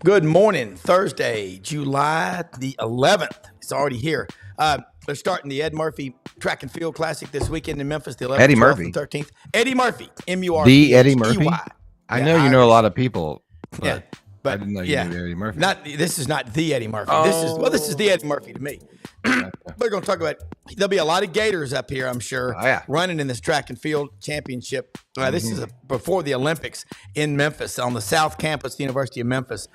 Good morning, Thursday, July the 11th. It's already here. They're starting the Ed Murphey Track and Field Classic this weekend in Memphis, the 11th, Eddie 12th, Murphy. and 13th. Eddie Murphey, M-U-R-P-H-E-Y. The Eddie Murphy? I know you know a lot of people, but I didn't know you knew Eddie Murphy. This is not the Eddie Murphy. This is the Eddie Murphy to me. We're going to talk about, there'll be a lot of Gators up here, I'm sure, running in this track and field championship. This is before the Olympics in Memphis on the South Campus, the University of Memphis.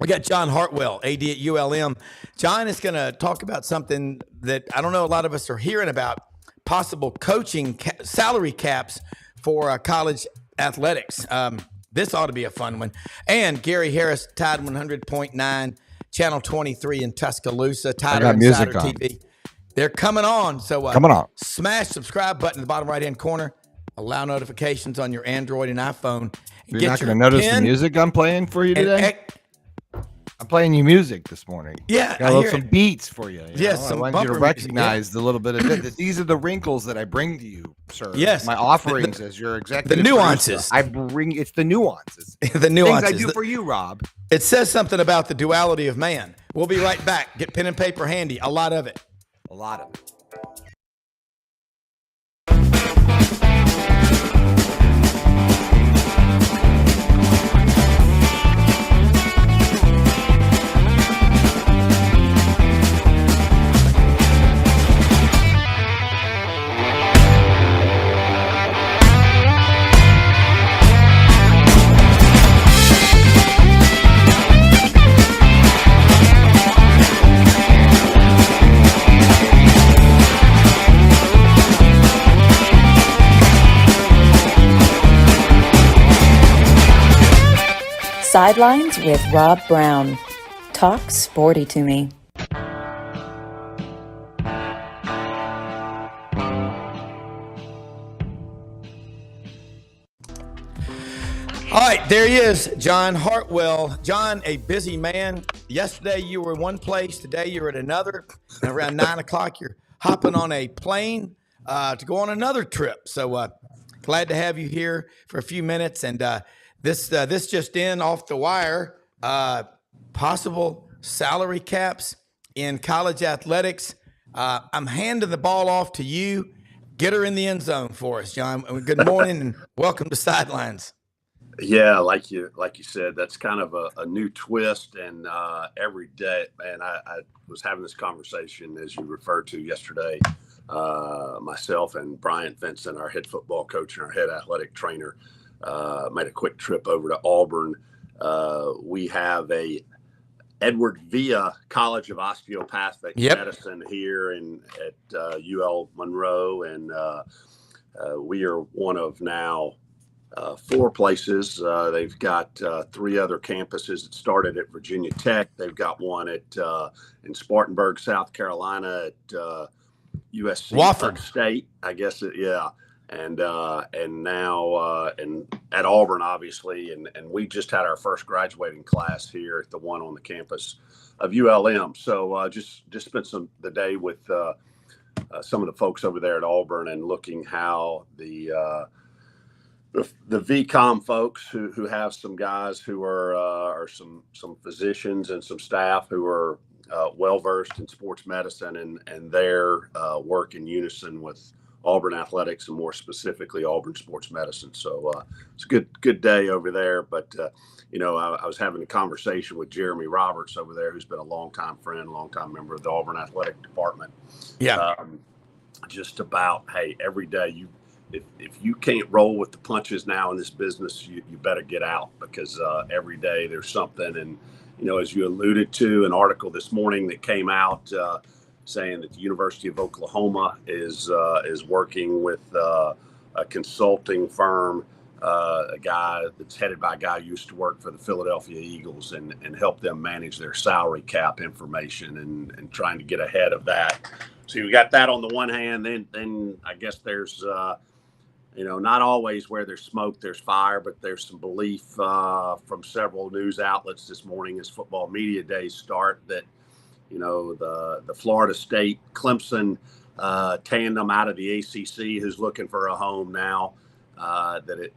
We got John Hartwell, AD at ULM. John is going to talk about something that I don't know a lot of us are hearing about, possible coaching salary caps for college athletics. This ought to be a fun one. And Gary Harris, Tide 100.9, Channel 23 in Tuscaloosa, Tide Insider TV. They're coming on. So smash subscribe button in the bottom right-hand corner. Allow notifications on your Android and iPhone. You're not going to notice the music I'm playing for you today? I'm playing you music this morning. Yeah, got some beats for you. Yes, I want you to recognize the little bit of it. These are the wrinkles that I bring to you, sir. Yes, my offerings as your executive. The nuances producer. It's the nuances. The nuances things I do for you, Rob. It says something about the duality of man. We'll be right back. Get pen and paper handy. A lot of it. A lot of it. Sidelines with Rob Brown. Talk sporty to me. All right, there he is, John Hartwell. John, a busy man. Yesterday you were in one place. Today you're at another. And around 9 o'clock you're hopping on a plane to go on another trip. So glad to have you here for a few minutes. And this just in off the wire, possible salary caps in college athletics. I'm handing the ball off to you. Get her in the end zone for us, John. Good morning and welcome to Sidelines. Yeah, like you said, that's kind of a new twist. And every day, man, I was having this conversation, as you referred to yesterday, myself and Bryant Vincent, our head football coach and our head athletic trainer, made a quick trip over to Auburn. We have a Edward Via College of Osteopathic Medicine here at UL Monroe, and we are one of now 4 places. They've got 3 other campuses. It started at Virginia Tech. They've got one in Spartanburg, South Carolina, at USC Wofford State, I guess. And now at Auburn, obviously, and we just had our first graduating class here at the one on the campus of ULM. So just spent the day with some of the folks over there at Auburn and looking how the VCOM folks who have some guys who are some physicians and some staff who are well versed in sports medicine and their work in unison with Auburn athletics and more specifically Auburn sports medicine. So it's a good day over there. But I was having a conversation with Jeremy Roberts over there, who's been a longtime friend, longtime member of the Auburn athletic department. Yeah, just about, hey, every day if you can't roll with the punches now in this business, you better get out, because every day there's something. And, as you alluded to, an article this morning that came out saying that the University of Oklahoma is working with a consulting firm, a guy that's headed by a guy who used to work for the Philadelphia Eagles, and help them manage their salary cap information and trying to get ahead of that. So we got that on the one hand. Then I guess there's not always where there's smoke, there's fire, but there's some belief from several news outlets this morning as football media days start that, the Florida State Clemson tandem out of the ACC, who's looking for a home now, that it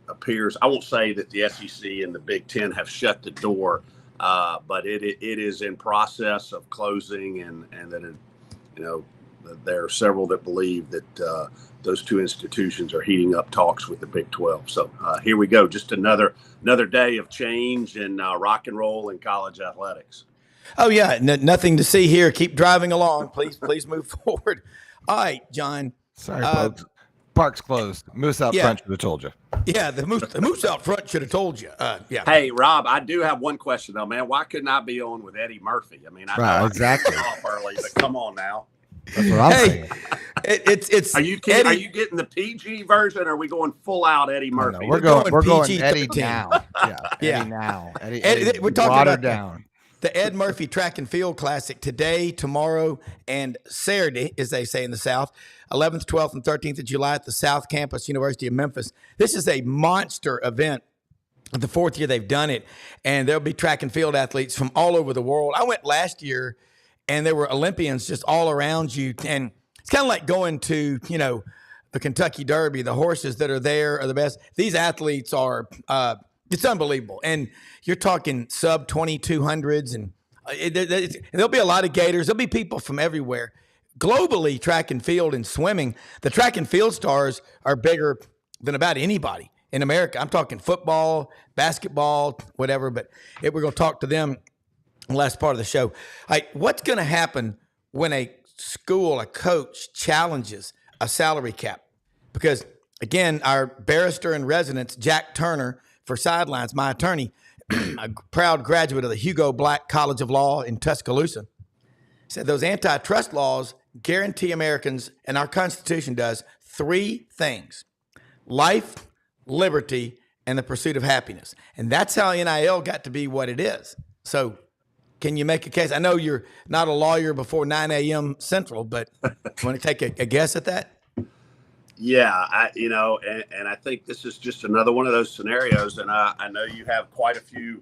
appears, I won't say that the SEC and the Big Ten have shut the door, but it is in process of closing, and that there are several that believe that those two institutions are heating up talks with the Big 12. So here we go, just another day of change and rock and roll in college athletics. Oh yeah, nothing to see here. Keep driving along, please move forward. All right, John. Sorry, folks. Park's closed. Moose out front should have told you. Yeah, the moose out front should have told you. Yeah. Hey, Rob, I do have one question though, man. Why couldn't I be on with Eddie Murphy? I mean, I exactly off early, but come on now. That's what I'm saying. It's. Are you kidding? Are you getting the PG version? Or are we going full out Eddie Murphy? No, we're going PG Eddie now. Yeah, Eddie now. Eddie, we're talking watered about down. The Ed Murphy Track and Field Classic today, tomorrow, and Saturday, as they say in the South, 11th, 12th, and 13th of July at the South Campus, University of Memphis. This is a monster event. The fourth year they've done it, and there'll be track and field athletes from all over the world. I went last year, and there were Olympians just all around you, and it's kind of like going to, the Kentucky Derby. The horses that are there are the best. These athletes are it's unbelievable. And you're talking sub 2200s, and there'll be a lot of Gators. There'll be people from everywhere. Globally, track and field and swimming, the track and field stars are bigger than about anybody in America. I'm talking football, basketball, whatever, but we're going to talk to them in the last part of the show. All right, what's going to happen when a school, a coach challenges a salary cap? Because, again, our barrister in residence, Jack Turner, for Sidelines, my attorney, a proud graduate of the Hugo Black College of Law in Tuscaloosa, said those antitrust laws guarantee Americans, and our Constitution does, three things: life, liberty, and the pursuit of happiness. And that's how NIL got to be what it is. So can you make a case? I know you're not a lawyer before 9 a.m. Central, but want to take a guess at that? Yeah, and I think this is just another one of those scenarios. And I know you have quite a few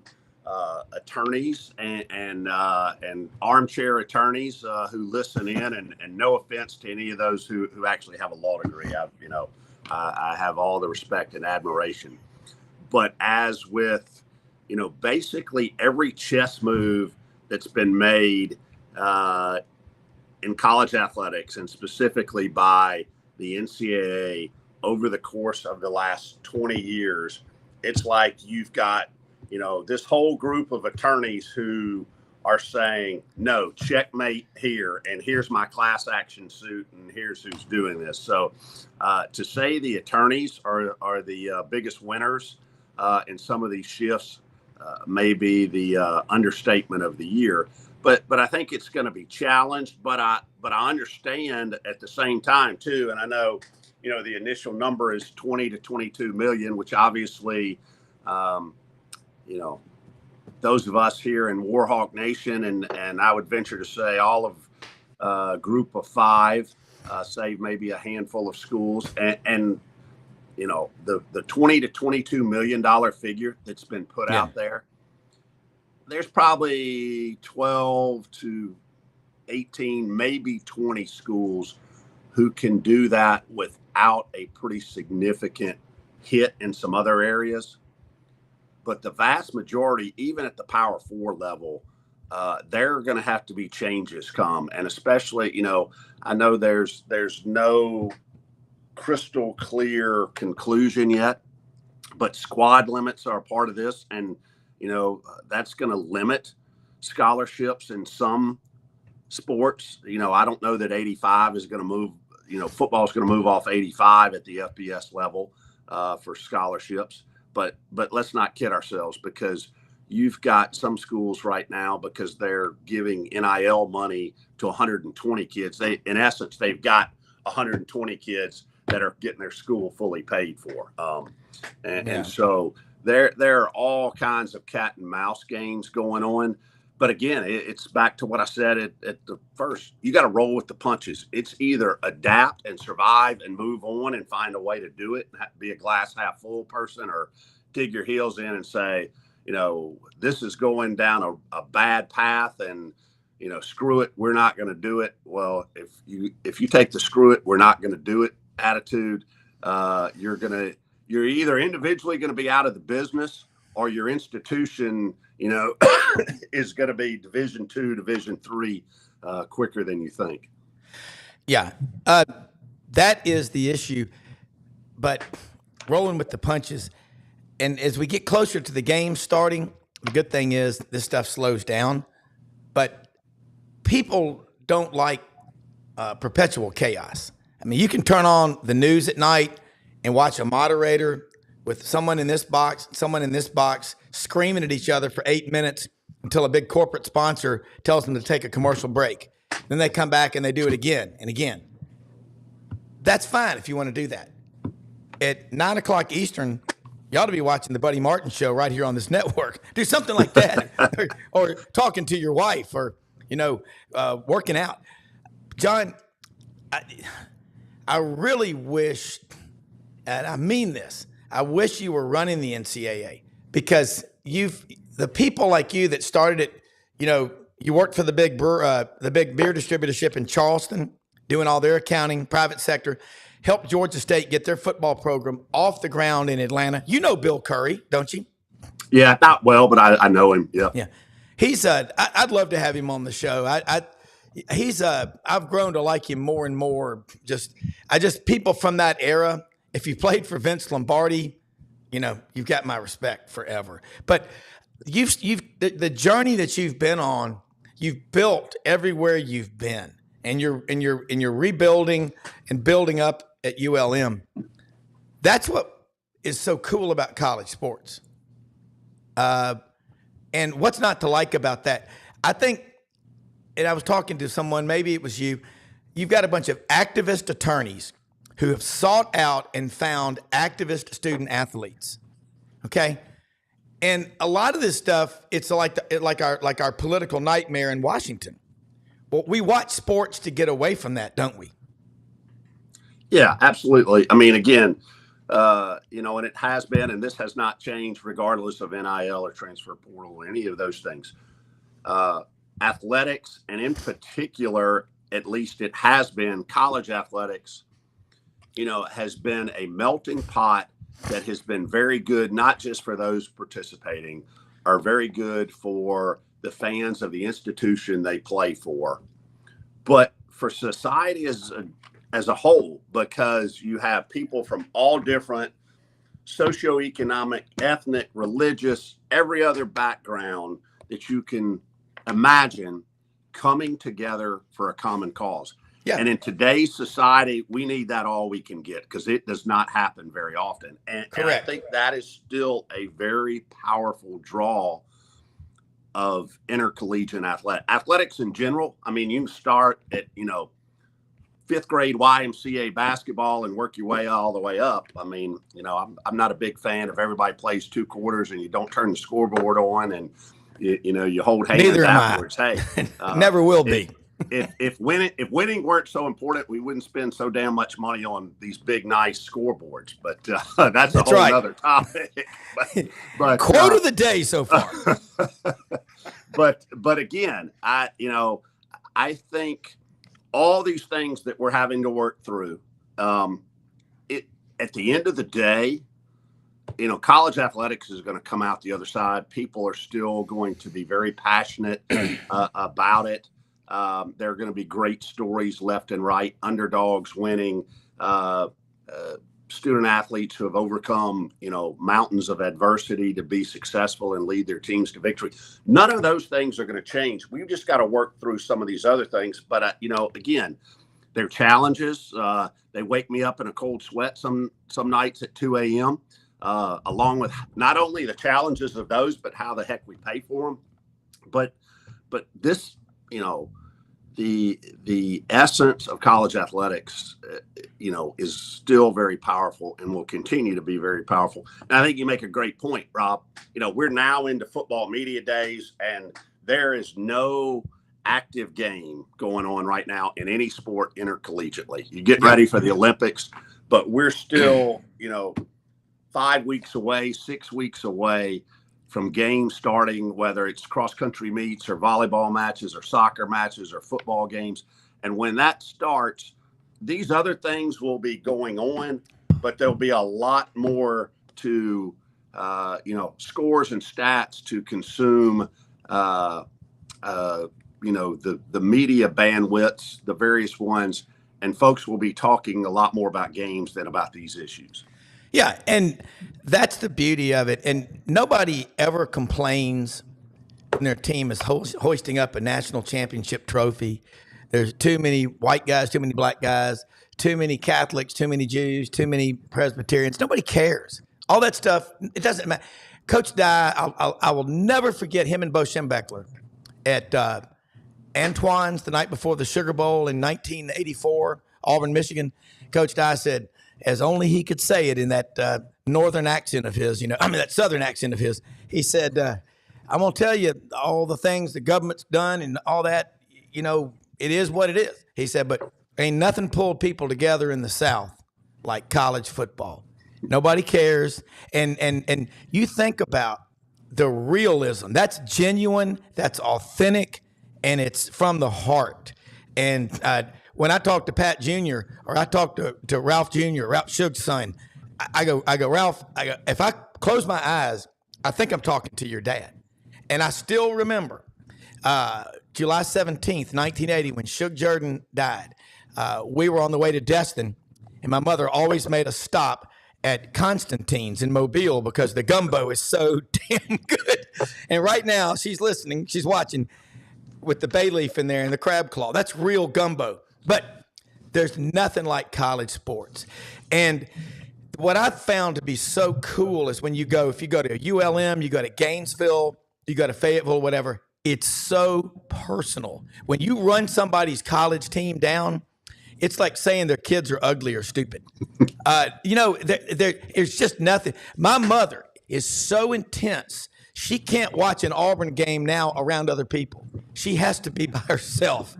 attorneys and armchair attorneys who listen in, and no offense to any of those who actually have a law degree. I have all the respect and admiration. But as with, basically every chess move that's been made in college athletics, and specifically by the NCAA over the course of the last 20 years, it's like you've got, this whole group of attorneys who are saying, no, checkmate here, and here's my class action suit, and here's who's doing this. So to say the attorneys are the biggest winners in some of these shifts may be the understatement of the year. But I think it's going to be challenged. But I understand at the same time too, and I know, the initial number is 20 to 22 million, which obviously, those of us here in Warhawk Nation, and I would venture to say all of Group of Five, save maybe a handful of schools, and the 20 to 22 million dollar figure that's been put out there. There's probably 12 to 18, maybe 20 schools who can do that without a pretty significant hit in some other areas. But the vast majority, even at the Power 4 level, there are going to have to be changes come. And especially, I know there's no crystal clear conclusion yet, but squad limits are a part of this. And that's going to limit scholarships in some sports. I don't know that 85 is going to move, football is going to move off 85 at the FBS level for scholarships. But let's not kid ourselves, because you've got some schools right now, because they're giving NIL money to 120 kids. In essence, they've got 120 kids that are getting their school fully paid for. And so there are all kinds of cat and mouse games going on. But again, it's back to what I said at the first. You got to roll with the punches. It's either adapt and survive and move on and find a way to do it, and be a glass half full person, or dig your heels in and say, this is going down a bad path, and screw it, we're not going to do it. Well, if you take the screw it, we're not going to do it attitude, you're going you're either individually going to be out of the business, or your institution, is going to be Division II, Division III quicker than you think. Yeah, that is the issue. But rolling with the punches, and as we get closer to the game starting, the good thing is this stuff slows down. But people don't like perpetual chaos. I mean, you can turn on the news at night and watch a moderator with someone in this box, screaming at each other for 8 minutes until a big corporate sponsor tells them to take a commercial break. Then they come back and they do it again and again. That's fine if you want to do that. At 9 o'clock Eastern, you ought to be watching the Buddy Martin show right here on this network. Do something like that, or talking to your wife, or working out. John, I really wish, and I mean this, I wish you were running the NCAA, because the people like you that started it, you worked for the big beer distributorship in Charleston, doing all their accounting, private sector, helped Georgia State get their football program off the ground in Atlanta. You know Bill Curry, don't you? Yeah, not well, but I know him. Yeah. Yeah. He's I'd love to have him on the show. I've grown to like him more and more. Just people from that era. If you played for Vince Lombardi, you've got my respect forever. But the journey that you've been on, you've built everywhere you've been, and you're rebuilding and building up at ULM. That's what is so cool about college sports. And what's not to like about that? I think, and I was talking to someone, maybe it was you've got a bunch of activist attorneys who have sought out and found activist student athletes. Okay. And a lot of this stuff, it's like our political nightmare in Washington. Well, we watch sports to get away from that, don't we? Yeah, absolutely. I mean, again, and it has been, and this has not changed regardless of NIL or transfer portal or any of those things. Athletics, and in particular, at least it has been, college athletics, has been a melting pot that has been very good, not just for those participating, are very good for the fans of the institution they play for, but for society as a whole, because you have people from all different socioeconomic, ethnic, religious, every other background that you can imagine coming together for a common cause. Yeah. And in today's society, we need that all we can get, because it does not happen very often. And I think that is still a very powerful draw of intercollegiate athletics in general. I mean, you can start at, fifth grade YMCA basketball and work your way all the way up. I mean, I'm not a big fan of everybody plays 2 quarters and you don't turn the scoreboard on and you hold hands Neither afterwards. Hey, never will be. If winning weren't so important, we wouldn't spend so damn much money on these big, nice scoreboards. But that's a whole other topic. But quote of the day so far. But again, I think all these things that we're having to work through, at the end of the day, college athletics is going to come out the other side. People are still going to be very passionate about it. There are going to be great stories left and right, underdogs winning, student athletes who have overcome, mountains of adversity to be successful and lead their teams to victory. None of those things are going to change. We've just got to work through some of these other things. But, again, they're challenges. They wake me up in a cold sweat some nights at 2 a.m., along with not only the challenges of those, but how the heck we pay for them. But this, the essence of college athletics, is still very powerful and will continue to be very powerful. And I think you make a great point, Rob. We're now into football media days, and there is no active game going on right now in any sport intercollegiately. You get ready for the Olympics, but we're still, 5 weeks away, 6 weeks away from games starting, whether it's cross-country meets or volleyball matches or soccer matches or football games. And when that starts, these other things will be going on, but there'll be a lot more to, scores and stats to consume, the media bandwidths, the various ones, and folks will be talking a lot more about games than about these issues. Yeah, and that's the beauty of it. And nobody ever complains when their team is hoisting up a national championship trophy. There's too many white guys, too many black guys, too many Catholics, too many Jews, too many Presbyterians. Nobody cares. All that stuff, it doesn't matter. Coach Dye, I will never forget him and Bo Schembechler at Antoine's the night before the Sugar Bowl in 1984, Auburn, Michigan. Coach Dye said, as only he could say it in that northern accent of his, that southern accent of his, he said, I'm going to tell you all the things the government's done and all that, it is what it is. He said, but ain't nothing pulled people together in the South like college football. Nobody cares. And you think about the realism. That's genuine, that's authentic, and it's from the heart. And when I talk to Pat Jr. or I talk to Ralph Jr., Ralph Shug's son, I go, Ralph, if I close my eyes, I think I'm talking to your dad. And I still remember July 17th, 1980, when Shug Jordan died. We were on the way to Destin, and my mother always made us stop at Constantine's in Mobile because the gumbo is so damn good. And right now, she's listening, she's watching with the bay leaf in there and the crab claw. That's real gumbo. But there's nothing like college sports. And what I've found to be so cool is when if you go to ULM, you go to Gainesville, you go to Fayetteville, whatever, it's so personal. When you run somebody's college team down, it's like saying their kids are ugly or stupid. There's just nothing. My mother is so intense. She can't watch an Auburn game now around other people. She has to be by herself.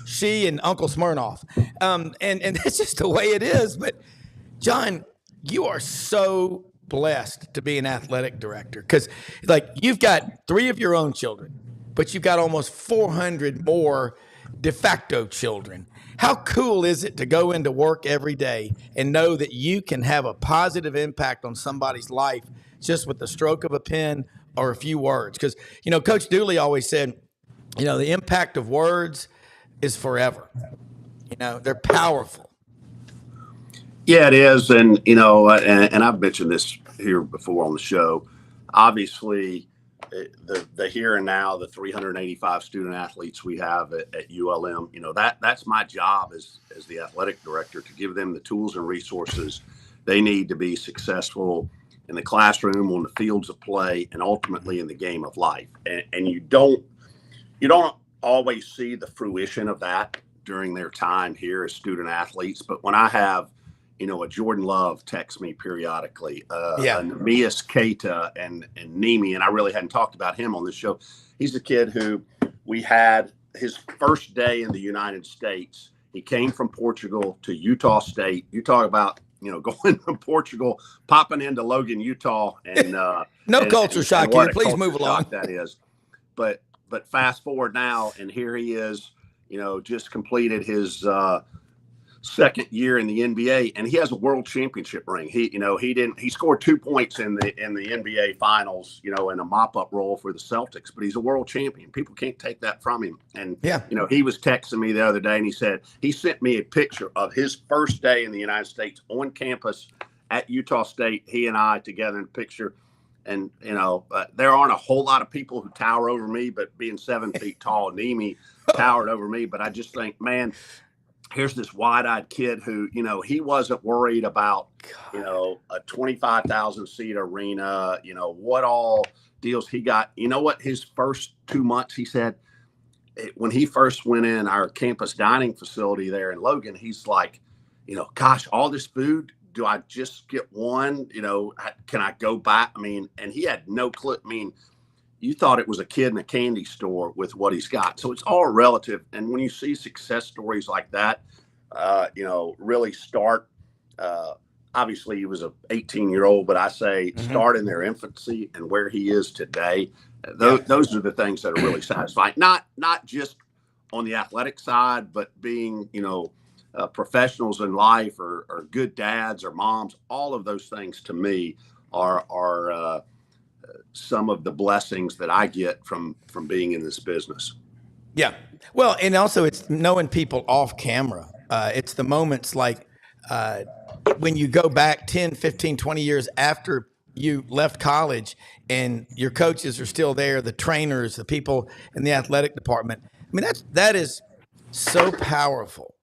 She and Uncle Smirnoff. And that's just the way it is. But, John, you are so blessed to be an athletic director because, you've got 3 of your own children, but you've got almost 400 more de facto children. How cool is it to go into work every day and know that you can have a positive impact on somebody's life just with the stroke of a pen or a few words? Because, Coach Dooley always said, the impact of words is forever. They're powerful. Yeah, it is. And, and I've mentioned this here before on the show. Obviously, the here and now, the 385 student athletes we have at ULM, that's my job as the athletic director, to give them the tools and resources they need to be successful in the classroom, on the fields of play, and ultimately in the game of life. And you don't always see the fruition of that during their time here as student athletes. But when I have, a Jordan Love text me periodically, a Neemias Keita and Nimi, and I really hadn't talked about him on this show. He's a kid who we had his first day in the United States. He came from Portugal to Utah State. You talk about, going from Portugal, popping into Logan, Utah, and culture shock here. Please move along. That is, but fast forward now, and here he is. Just completed his second year in the NBA, and he has a world championship ring. He scored 2 points in the NBA finals, in a mop-up role for the Celtics, but he's a world champion. People can't take that from him. And, he was texting me the other day, and he said he sent me a picture of his first day in the United States on campus at Utah State, he and I together in a picture. And, there aren't a whole lot of people who tower over me, but being 7 feet tall, Nimi towered over me. But I just think, man, here's this wide-eyed kid who, he wasn't worried about, a 25,000 seat arena, what all deals he got. His first 2 months, he said, when he first went in our campus dining facility there in Logan, he's like, gosh, all this food, do I just get one? Can I go back? And he had no clue. You thought it was a kid in a candy store with what he's got. So it's all relative. And when you see success stories like that, really start, obviously he was an 18-year-old, but I say start in their infancy and where he is today. Those are the things that are really satisfying. Not just on the athletic side, but being, professionals in life or good dads or moms. All of those things to me are some of the blessings that I get from being in this business. Yeah. Well, and also it's knowing people off camera. It's the moments like when you go back 10, 15, 20 years after you left college and your coaches are still there, the trainers, the people in the athletic department. I mean, that is so powerful.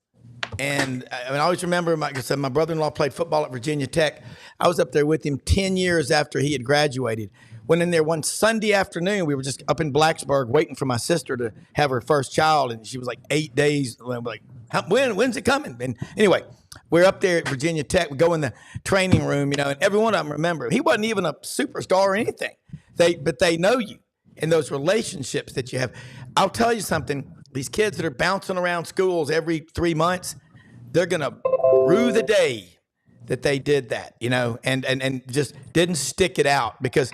And I always remember, like I said, my brother-in-law played football at Virginia Tech. I was up there with him 10 years after he had graduated. Went in there one Sunday afternoon. We were just up in Blacksburg waiting for my sister to have her first child, and she was like 8 days. I'm like, when's it coming? And anyway, we're up there at Virginia Tech. We go in the training room, and every one of them remember. He wasn't even a superstar or anything. But they know you and those relationships that you have. I'll tell you something. These kids that are bouncing around schools every 3 months, they're going to rue the day that they did that, and just didn't stick it out. Because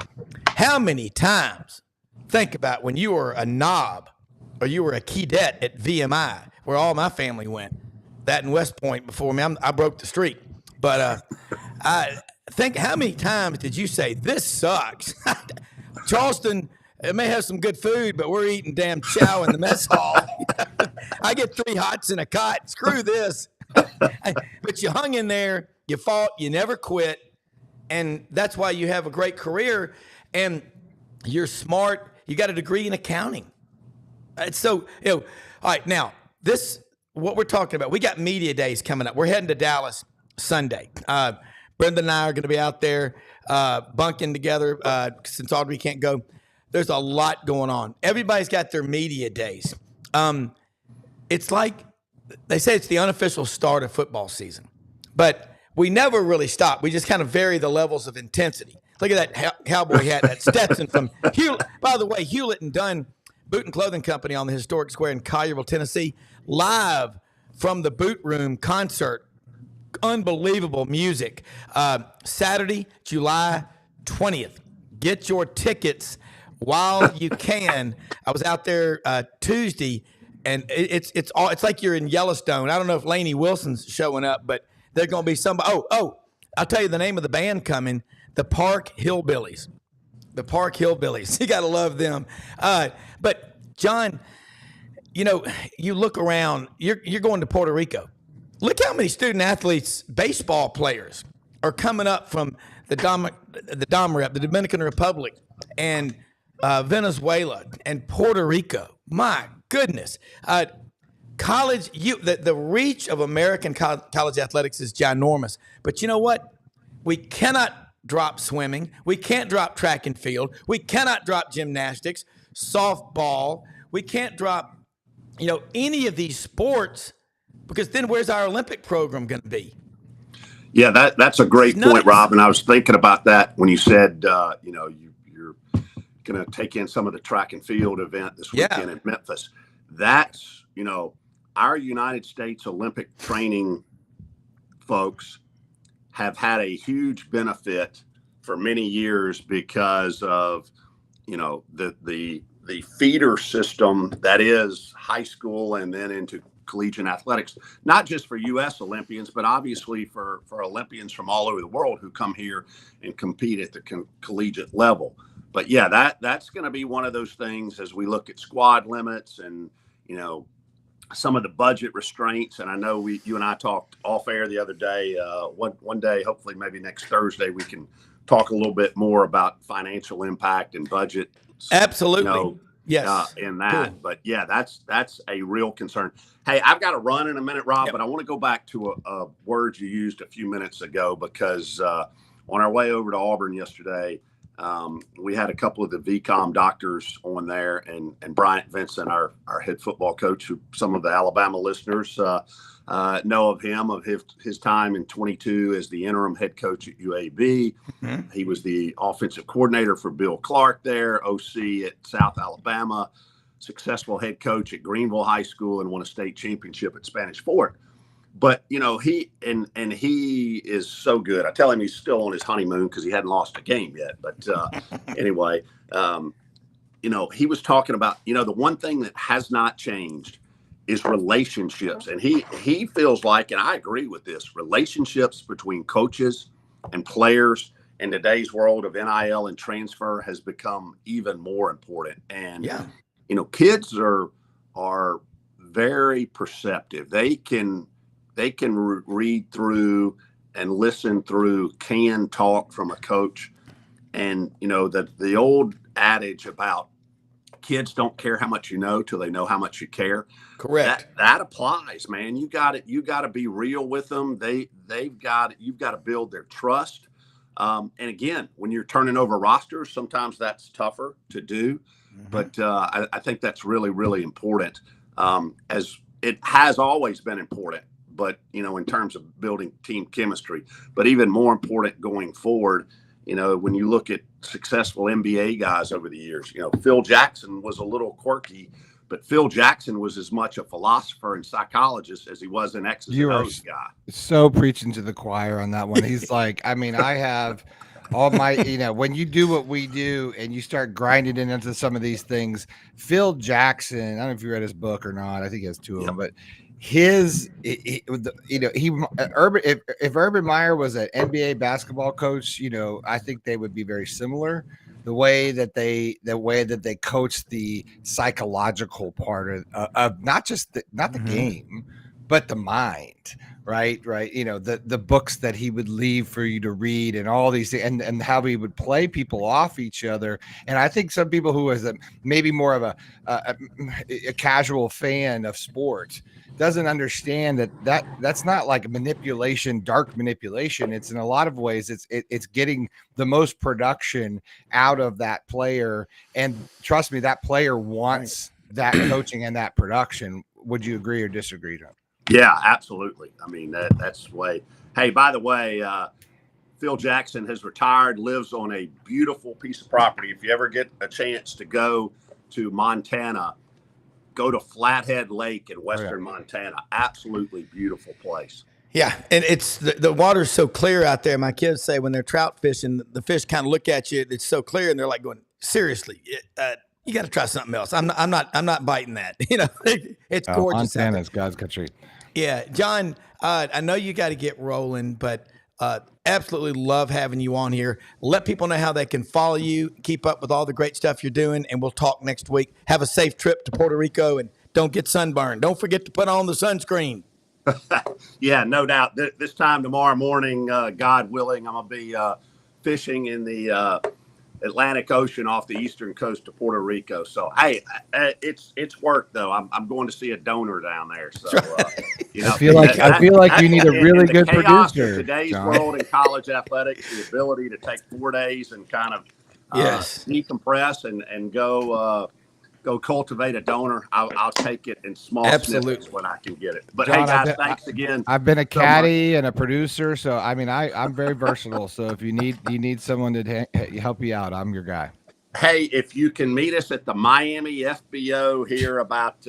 how many times, think about when you were a knob or you were a cadet at VMI, where all my family went, that in West Point before me, I broke the streak. But I think, how many times did you say, this sucks? Charleston, it may have some good food, but we're eating damn chow in the mess hall. I get 3 hots and a cot. Screw this. But you hung in there. You fought. You never quit. And that's why you have a great career. And you're smart. You got a degree in accounting. So, all right, now, what we're talking about, we got media days coming up. We're heading to Dallas Sunday. Brenda and I are going to be out there bunking together since Audrey can't go. There's a lot going on. Everybody's got their media days. It's like they say it's the unofficial start of football season, but we never really stop. We just kind of vary the levels of intensity. Look at that cowboy hat, that Stetson from Hewlett. By the way, Hewlett and Dunn Boot and Clothing Company on the historic square in Collierville, Tennessee, live from the Boot Room concert. Unbelievable music. Saturday, July 20th. Get your tickets while you can. I was out there Tuesday, and it's like you're in Yellowstone. I don't know if Lainey Wilson's showing up, but there's going to be somebody. Oh, I'll tell you the name of the band coming, the Park Hillbillies. The Park Hillbillies. You got to love them. But, John, you look around. You're going to Puerto Rico. Look how many student athletes, baseball players, are coming up from the Dominican Republic, and Venezuela and Puerto Rico. My goodness. College, the reach of American college athletics is ginormous. But you know what? We cannot drop swimming. We can't drop track and field. We cannot drop gymnastics, softball. We can't drop, any of these sports, because then where's our Olympic program going to be? Yeah, that's a great point, Rob. And I was thinking about that when you said, you're going to take in some of the track and field event this weekend in Memphis. That's, our United States Olympic training folks have had a huge benefit for many years because of, the feeder system that is high school and then into collegiate athletics, not just for U.S. Olympians, but obviously for Olympians from all over the world who come here and compete at the collegiate level. But yeah, that's going to be one of those things as we look at squad limits and, some of the budget restraints. And I know you and I talked off air the other day. One day, hopefully maybe next Thursday, we can talk a little bit more about financial impact and budget. Absolutely. Yes. In that. Cool. But yeah, that's a real concern. Hey, I've got to run in a minute, Rob, but I want to go back to a word you used a few minutes ago, because on our way over to Auburn yesterday, we had a couple of the VCOM doctors on there, and Bryant Vincent, our head football coach, who some of the Alabama listeners know of him, of his time in 22 as the interim head coach at UAB. Mm-hmm. He was the offensive coordinator for Bill Clark there, OC at South Alabama, successful head coach at Greenville High School, and won a state championship at Spanish Fort. But, he is so good. I tell him he's still on his honeymoon because he hadn't lost a game yet. But anyway, he was talking about, the one thing that has not changed is relationships. And he feels like, and I agree with this, relationships between coaches and players in today's world of NIL and transfer has become even more important. And, kids are very perceptive. They can read through and listen through canned talk from a coach. And, the old adage about kids don't care how much you know till they know how much you care. Correct. That applies, man. You got to be real with them. You've got to build their trust. And again, when you're turning over rosters, sometimes that's tougher to do, but I think that's really, really important. As it has always been important, but in terms of building team chemistry, but even more important going forward. When you look at successful NBA guys over the years, Phil Jackson was a little quirky, but Phil Jackson was as much a philosopher and psychologist as he was an X's and O's guy. So preaching to the choir on that one. He's like, I have all my, when you do what we do and you start grinding it into some of these things, Phil Jackson, I don't know if you read his book or not. I think he has two of them, but if Urban Meyer was an NBA basketball coach, I think they would be very similar. The way that they coach the psychological part of not the game, but the mind, right. The books that he would leave for you to read and all these things, and how he would play people off each other. And I think some people who is maybe more of a casual fan of sports doesn't understand that's not like manipulation, dark manipulation. It's in a lot of ways, it's getting the most production out of that player. And trust me, that player wants that coaching and that production. Would you agree or disagree, John? Yeah, absolutely. I mean, that's the way. Hey, by the way, Phil Jackson has retired, lives on a beautiful piece of property. If you ever get a chance to go to Montana, go to Flathead Lake in western Montana. Absolutely beautiful place. Yeah, and it's the water's so clear out there. My kids say when they're trout fishing, the fish kind of look at you. It's so clear, and they're like going, "Seriously, you got to try something else. I'm not biting that." It's gorgeous. Montana's God's country. Yeah, John, I know you got to get rolling, but absolutely love having you on here. Let people know how they can follow you, keep up with all the great stuff you're doing, and we'll talk next week. Have a safe trip to Puerto Rico, and don't get sunburned. Don't forget to put on the sunscreen. Yeah, no doubt. This time tomorrow morning, God willing, I'm going to be fishing in the Atlantic Ocean off the eastern coast of Puerto Rico. So, hey, it's work though. I'm going to see a donor down there. So, I feel like you need a really good producer. Today's John. world in college athletics, the ability to take 4 days and kind of decompress and go cultivate a donor. I'll take it in small snippets when I can get it. But John, hey guys, thanks again. I've been a caddy and a producer, so I'm very versatile. So if you need someone to help you out, I'm your guy. Hey, if you can meet us at the Miami FBO here about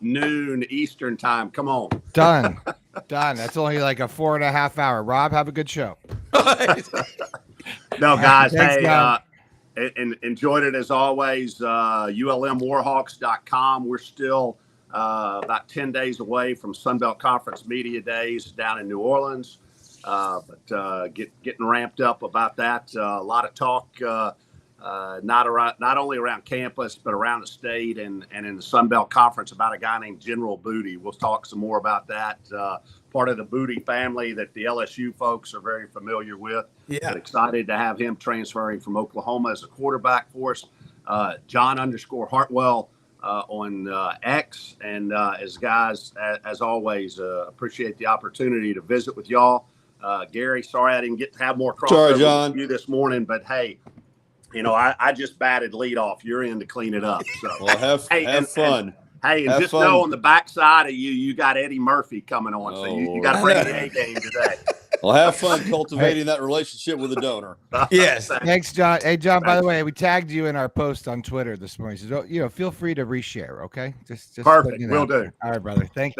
noon Eastern time, come on. Done. That's only like a 4.5 hour. Rob, have a good show. No, guys. Thanks, and enjoyed it as always. ULMWarhawks.com. We're still about 10 days away from Sunbelt Conference Media Days down in New Orleans. But getting ramped up about that. A lot of talk, not only around campus, but around the state and in the Sunbelt Conference about a guy named General Booty. We'll talk some more about that. Part of the Booty family that the LSU folks are very familiar with. Yeah. But excited to have him transferring from Oklahoma as a quarterback for us. John_Hartwell on X. And as guys, as always, appreciate the opportunity to visit with y'all. Gary, sorry I didn't get to have more crossover with you this morning, but hey, I just batted leadoff. You're in to clean it up. So well, have fun. And just know on the backside of you got Eddie Murphy coming on. So you got to bring the A game today. Well, have fun cultivating that relationship with the donor. Yes. Thanks, John. Hey, John, by the way, we tagged you in our post on Twitter this morning. So, feel free to reshare, okay? Just perfect. Will do. All right, brother. Thanks.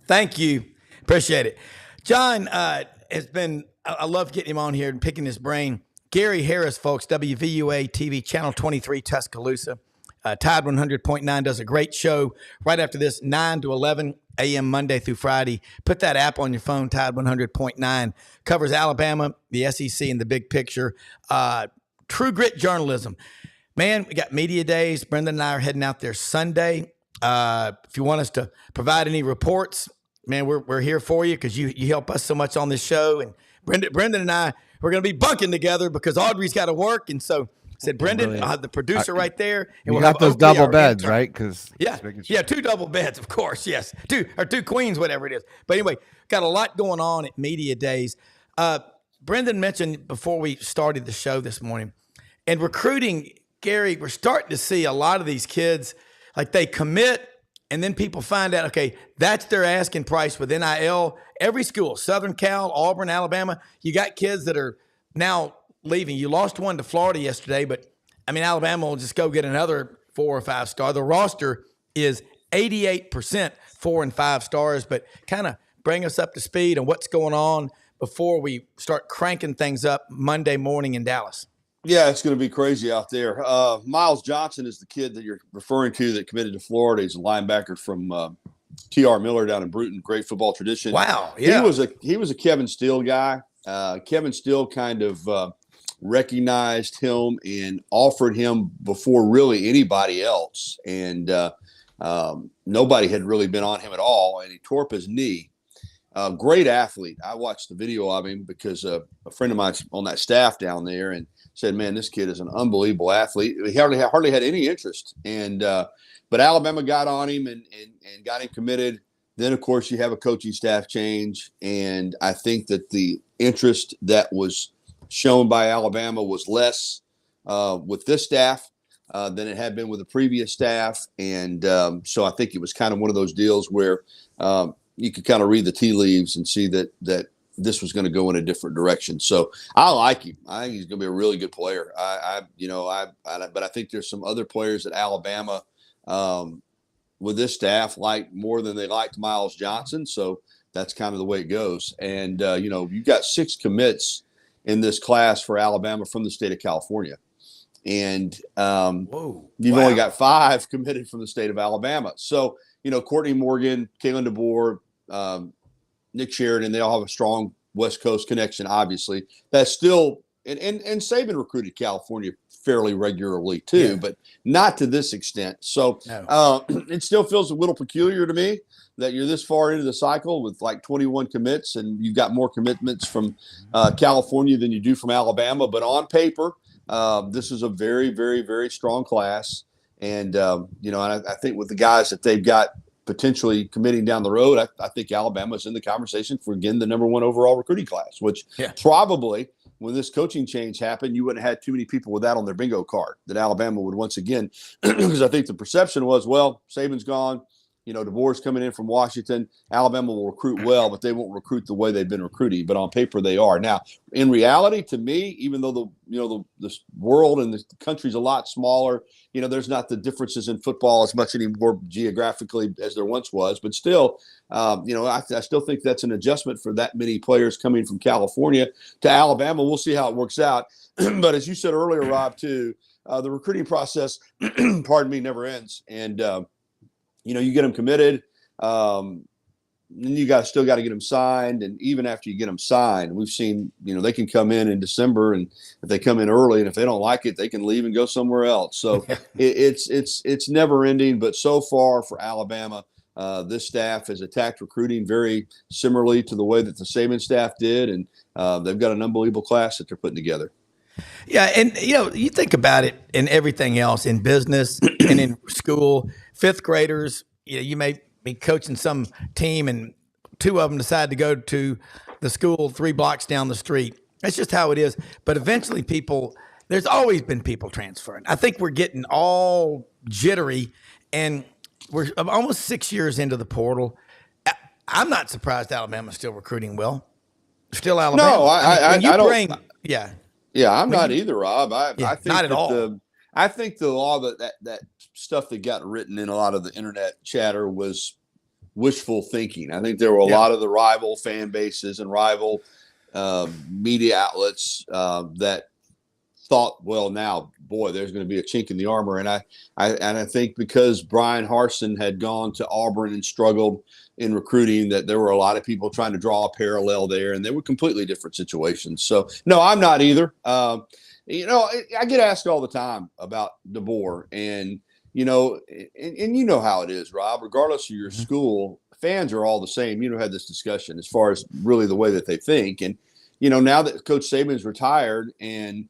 Thank you. Appreciate it. John has been, I love getting him on here and picking his brain. Gary Harris, folks, WVUA TV, Channel 23, Tuscaloosa. Tide 100.9 does a great show right after this, 9 to 11 a.m. Monday through Friday. Put that app on your phone, Tide 100.9. Covers Alabama, the SEC, and the big picture. True grit journalism. Man, we got media days. Brendan and I are heading out there Sunday. If you want us to provide any reports, man, we're here for you because you help us so much on this show. And Brendan and I, we're going to be bunking together because Audrey's got to work. And so I said, Brendan, I'll have the producer right there. And we'll got those double beds, right? Because yeah, 2 double beds, of course. Yes, two queens, whatever it is. But anyway, got a lot going on at media days. Brendan mentioned before we started the show this morning, and recruiting, Gary, we're starting to see a lot of these kids, like they commit and then people find out, okay, that's their asking price with NIL. Every school, Southern Cal, Auburn, Alabama, you got kids that are now leaving. You lost one to Florida yesterday, but I mean, Alabama will just go get another 4 or 5 star. The roster is 88% 4 and 5 stars, but kind of bring us up to speed on what's going on before we start cranking things up Monday morning in Dallas. Yeah, it's going to be crazy out there. Miles Johnson is the kid that you're referring to that committed to Florida. He's a linebacker from T.R. Miller down in Bruton. Great football tradition. Wow, yeah. He was a Kevin Steele guy. Kevin Steele kind of recognized him and offered him before really anybody else. And nobody had really been on him at all. And he tore up his knee. Great athlete. I watched the video of him because a friend of mine's on that staff down there and said, man, this kid is an unbelievable athlete. He hardly had any interest. And but Alabama got on him and got him committed. Then, of course, you have a coaching staff change. And I think that the interest that was shown by Alabama was less with this staff than it had been with the previous staff. And so I think it was kind of one of those deals where you could kind of read the tea leaves and see that this was going to go in a different direction. So I like him. I think he's going to be a really good player. But I think there's some other players at Alabama with this staff like more than they liked Miles Johnson. So that's kind of the way it goes. And, you've got 6 commits in this class for Alabama from the state of California. And you've only got 5 committed from the state of Alabama. So, Courtney Morgan, Kalen DeBoer, Nick Sheridan, they all have a strong West Coast connection, obviously. That's still and Saban recruited California fairly regularly too, but not to this extent. So it still feels a little peculiar to me that you're this far into the cycle with like 21 commits and you've got more commitments from California than you do from Alabama. But on paper, this is a very, very, very strong class. And, and I think with the guys that they've got potentially committing down the road, I think Alabama's in the conversation for, again, the number 1 overall recruiting class, which probably when this coaching change happened, you wouldn't have had too many people with that on their bingo card that Alabama would once again, because I think the perception was, well, Saban's gone. DeBoer's coming in from Washington. Alabama will recruit well, but they won't recruit the way they've been recruiting. But on paper, they are. Now, in reality, to me, even though the world and the country's a lot smaller, there's not the differences in football as much anymore geographically as there once was. But still, I still think that's an adjustment for that many players coming from California to Alabama. We'll see how it works out. But as you said earlier, Rob, too, the recruiting process, never ends. And you get them committed, then you still got to get them signed. And even after you get them signed, we've seen, they can come in December, and if they come in early and if they don't like it, they can leave and go somewhere else. So it's never ending. But so far for Alabama, this staff has attacked recruiting very similarly to the way that the Saban staff did. And they've got an unbelievable class that they're putting together. Yeah, and you think about it in everything else, in business and in school, 5th graders, you may be coaching some team and 2 of them decide to go to the school 3 blocks down the street. That's just how it is. But eventually there's always been people transferring. I think we're getting all jittery, and we're almost 6 years into the portal. I'm not surprised Alabama's still recruiting well. Still Alabama. No, I don't. Yeah, I'm not either, Rob. I think not at all. I think a lot of that stuff that got written in a lot of the internet chatter was wishful thinking. I think there were a lot of the rival fan bases and rival media outlets that thought, well, now, boy, there's going to be a chink in the armor. And I think because Brian Harsin had gone to Auburn and struggled in recruiting, that there were a lot of people trying to draw a parallel there, and they were completely different situations. So, no, I'm not either. I get asked all the time about DeBoer, and, and you know how it is, Rob, regardless of your school, fans are all the same. Had this discussion as far as really the way that they think. And, now that Coach Saban's retired and,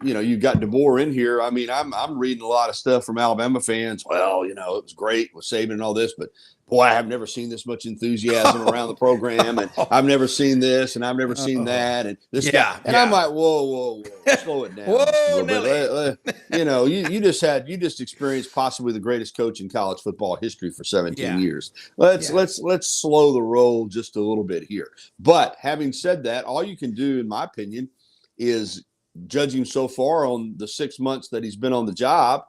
you've got DeBoer in here. I mean, I'm reading a lot of stuff from Alabama fans. Well, it was great with Saban and all this, but boy, I have never seen this much enthusiasm around the program, and I've never seen this, and I've never seen that, and this guy. And I'm like, whoa, slow it down. You just experienced possibly the greatest coach in college football history for 17 years. Let's slow the roll just a little bit here. But having said that, all you can do, in my opinion, is judge him so far on the 6 months that he's been on the job,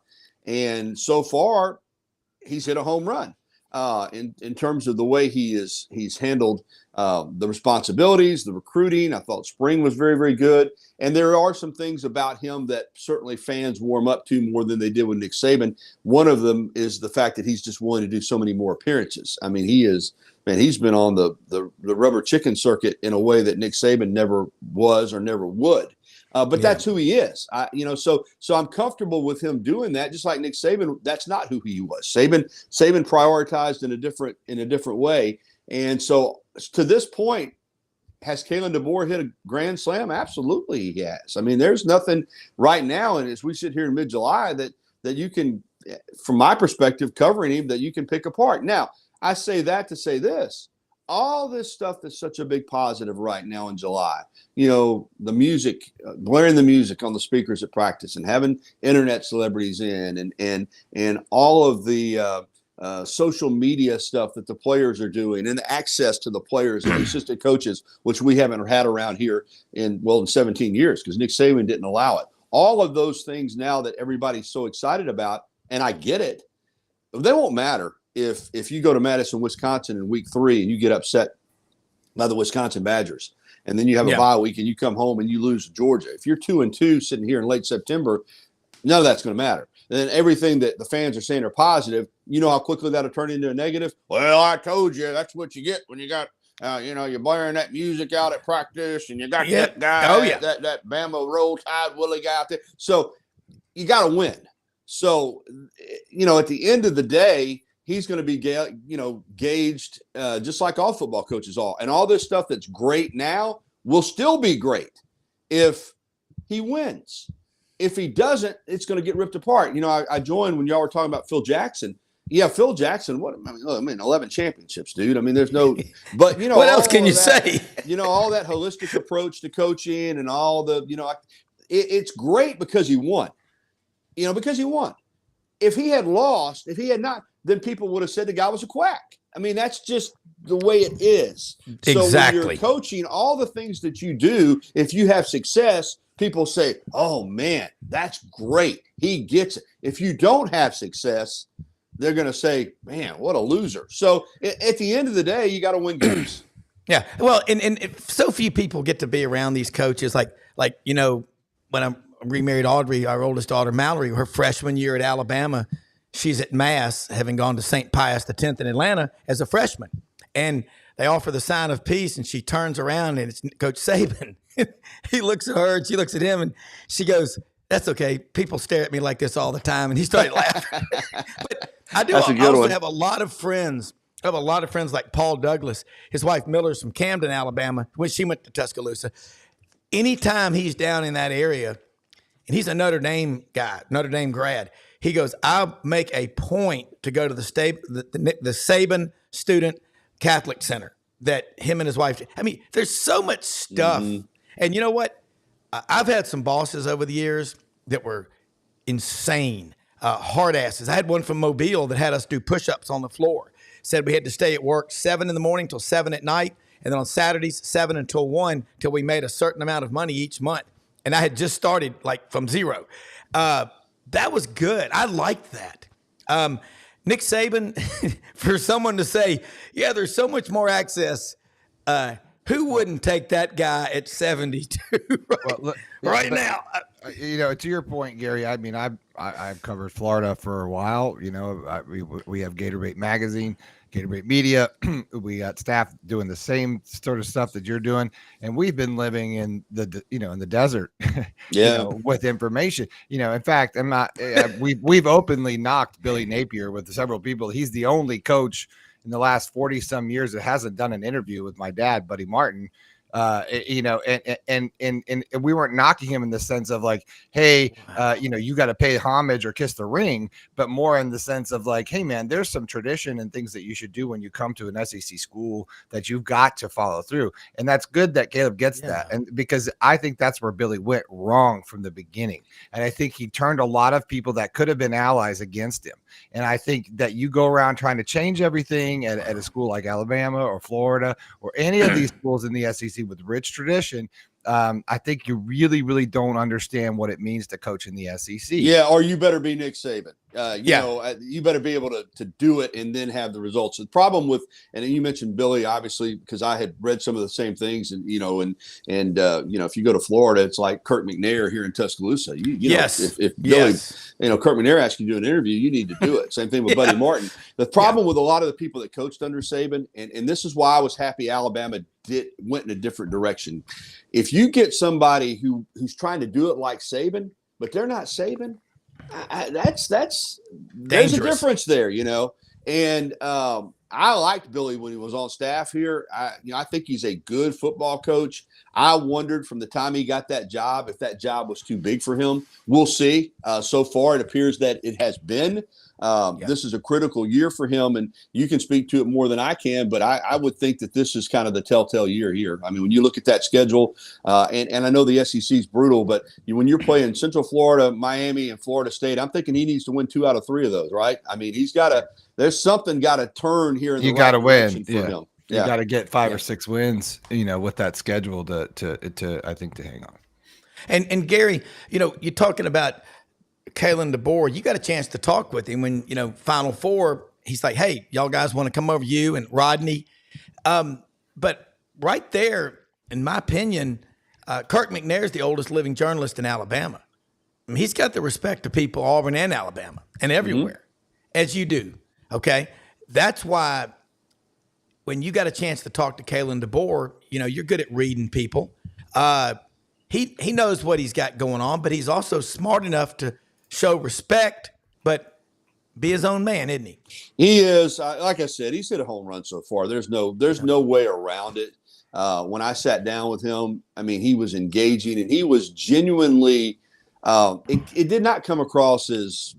and so far he's hit a home run. In terms of the way he's handled the responsibilities, the recruiting. I thought spring was very, very good. And there are some things about him that certainly fans warm up to more than they did with Nick Saban. One of them is the fact that he's just willing to do so many more appearances. I mean, he's been on the rubber chicken circuit in a way that Nick Saban never was or never would. But that's who he is. So I'm comfortable with him doing that. Just like Nick Saban, that's not who he was. Saban prioritized in a different way. And so to this point, has Kalen DeBoer hit a grand slam? Absolutely, he has. I mean, there's nothing right now, and as we sit here in mid-July, that you can, from my perspective, covering him, that you can pick apart. Now, I say that to say this. All this stuff that's such a big positive right now in July, the music, blaring the music on the speakers at practice and having internet celebrities in and all of the social media stuff that the players are doing and the access to the players and the assistant coaches, which we haven't had around here in 17 years because Nick Saban didn't allow it. All of those things now that everybody's so excited about, and I get it, they won't matter. If you go to Madison, Wisconsin in week 3 and you get upset by the Wisconsin Badgers, and then you have a bye week and you come home and you lose to Georgia. If you're 2-2 sitting here in late September, none of that's going to matter. Then everything that the fans are saying are positive, you know how quickly that'll turn into a negative? Well, I told you that's what you get when you got you're blaring that music out at practice and you got that guy, that Bama Roll Tide Willie guy out there. So you got to win. So, at the end of the day, he's going to be, gauged just like all football coaches are. And all this stuff that's great now will still be great if he wins. If he doesn't, it's going to get ripped apart. I joined when y'all were talking about Phil Jackson. Yeah, Phil Jackson, 11 championships, dude. I mean, there's no – but, what else can you say? All that holistic approach to coaching and all the it's great because he won. Because he won. If he had lost, if he had not – then people would have said the guy was a quack. I mean, that's just the way it is. Exactly. So when you're coaching, all the things that you do, if you have success, people say, oh, man, that's great. He gets it. If you don't have success, they're going to say, man, what a loser. So at the end of the day, you got to win games. Yeah. Well, and so few people get to be around these coaches. Like when I remarried Audrey, our oldest daughter, Mallory, her freshman year at Alabama, she's at Mass, having gone to St. Pius X in Atlanta as a freshman. And they offer the sign of peace, and she turns around, and it's Coach Saban. He looks at her, and she looks at him, and she goes, that's okay. People stare at me like this all the time. And he started laughing. But I also have a lot of friends. I have a lot of friends like Paul Douglas. His wife Miller's from Camden, Alabama, when she went to Tuscaloosa. Anytime he's down in that area, and he's a Notre Dame guy, Notre Dame grad, he goes, I'll make a point to go to the Saban Student Catholic Center that him and his wife. I mean, there's so much stuff. Mm-hmm. And you know what? I've had some bosses over the years that were insane, hard asses. I had one from Mobile that had us do push-ups on the floor. Said we had to stay at work 7 in the morning till 7 at night, and then on Saturdays 7 until 1 till we made a certain amount of money each month. And I had just started from zero. That was good. I liked that. Nick Saban, for someone to say, yeah, there's so much more access. Who wouldn't take that guy at 72 now? To your point, Gary, I mean, I've covered Florida for a while. We have Gatorbait Magazine, Gatorbait Media. We got staff doing the same sort of stuff that you're doing, and we've been living in in the desert, with information. In fact, I'm not. We've openly knocked Billy Napier with several people. He's the only coach in the last 40 some years that hasn't done an interview with my dad, Buddy Martin. And we weren't knocking him in the sense of like, hey, you got to pay homage or kiss the ring, but more in the sense of like, hey man, there's some tradition and things that you should do when you come to an SEC school that you've got to follow through. And that's good that Caleb gets that. And because I think that's where Billy went wrong from the beginning. And I think he turned a lot of people that could have been allies against him. And I think that you go around trying to change everything at a school like Alabama or Florida or any of these schools in the SEC with rich tradition. I think you really, really don't understand what it means to coach in the SEC. Yeah, or you better be Nick Saban. You better be able to do it and then have the results. The problem with, and you mentioned Billy, obviously, because I had read some of the same things, and if you go to Florida, it's like Kirk McNair here in Tuscaloosa. If Billy, Kirk McNair asks you to do an interview, you need to do it. Same thing with Buddy Martin. The problem with a lot of the people that coached under Saban, and this is why I was happy Alabama went in a different direction. If you get somebody who's trying to do it like Saban, but they're not Saban, there's a difference there, And I liked Billy when he was on staff here. I think he's a good football coach. I wondered from the time he got that job if that job was too big for him. We'll see. So far, it appears that it has been. This is a critical year for him, and you can speak to it more than I can, but I would think that this is kind of the telltale year here. I mean, when you look at that schedule, and I know the SEC is brutal, but when you're playing Central Florida, Miami, and Florida State, I'm thinking he needs to win 2 out of 3 of those, right? I mean, there's something got to turn here in the right direction for him. You got to get 5 or 6 wins, with that schedule to I think to hang on. And Gary, you're talking about Kalen DeBoer. You got a chance to talk with him when, Final Four, he's like, hey, y'all guys want to come over, you and Rodney. But right there, in my opinion, Kirk McNair is the oldest living journalist in Alabama. I mean, he's got the respect of people, Auburn and Alabama and everywhere, as you do. Okay. That's why when you got a chance to talk to Kalen DeBoer, you're good at reading people. He knows what he's got going on, but he's also smart enough to show respect, but be his own man, isn't he? He is. Like I said, he's hit a home run so far. There's no way around it. When I sat down with him, I mean, he was engaging and he was genuinely. It did not come across as,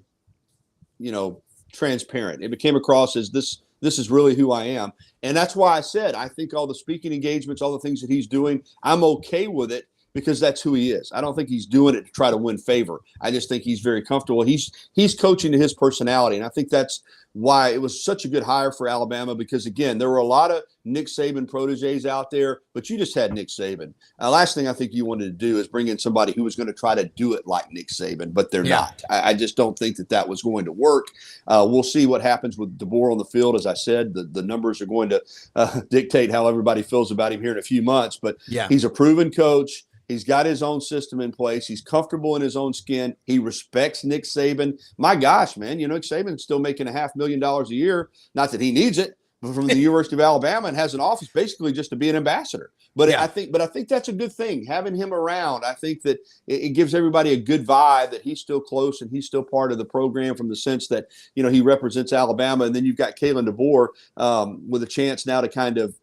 transparent. It came across as this is really who I am, and that's why I said I think all the speaking engagements, all the things that he's doing, I'm okay with it. Because that's who he is. I don't think he's doing it to try to win favor. I just think he's very comfortable. He's coaching to his personality, and I think that's why it was such a good hire for Alabama. Because again, there were a lot of Nick Saban proteges out there, but you just had Nick Saban. Last thing I think you wanted to do is bring in somebody who was going to try to do it like Nick Saban, but they're not. I just don't think that was going to work. We'll see what happens with DeBoer on the field. As I said, the numbers are going to dictate how everybody feels about him here in a few months. But he's a proven coach. He's got his own system in place. He's comfortable in his own skin. He respects Nick Saban. My gosh, man, Nick Saban's still making $500,000 a year. Not that he needs it, but from the University of Alabama, and has an office basically just to be an ambassador. But I think that's a good thing. Having him around, I think that it gives everybody a good vibe that he's still close and he's still part of the program from the sense that, he represents Alabama. And then you've got Kalen DeBoer with a chance now to kind of